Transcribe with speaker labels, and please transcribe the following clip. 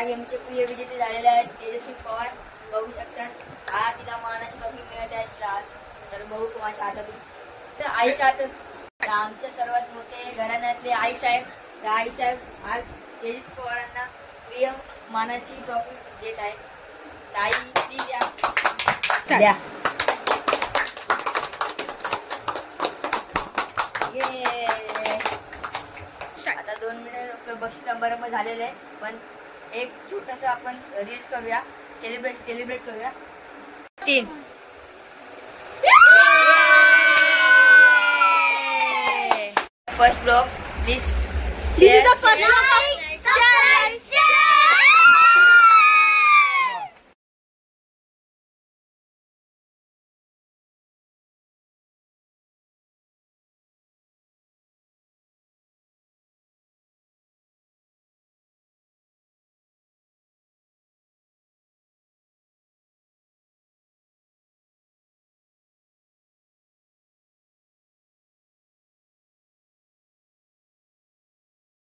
Speaker 1: गेमचे प्रिय विजेते झालेले आहेत तेजस्वी पवार बघू शकतात. आज तिला मानाची ट्रॉफी मिळत आहे तिला आज. तर बघू कोणाच्या हातातून तर आईच्या हातात आमच्या सर्वात मोठे घराण्यातले आई साहेब. तर आई साहेब आज तेजस्वी पवारांना प्रिय मानाची ट्रॉफी देत आहेत. ताई प्लीज द्या. आता 2 मिनिट बक्षीस समारंभ झालेले आहे पण एक छोटस आपण रील्स करूया. सेलिब्रेट करूया. 3 फर्स्ट ब्लॉग प्लीज.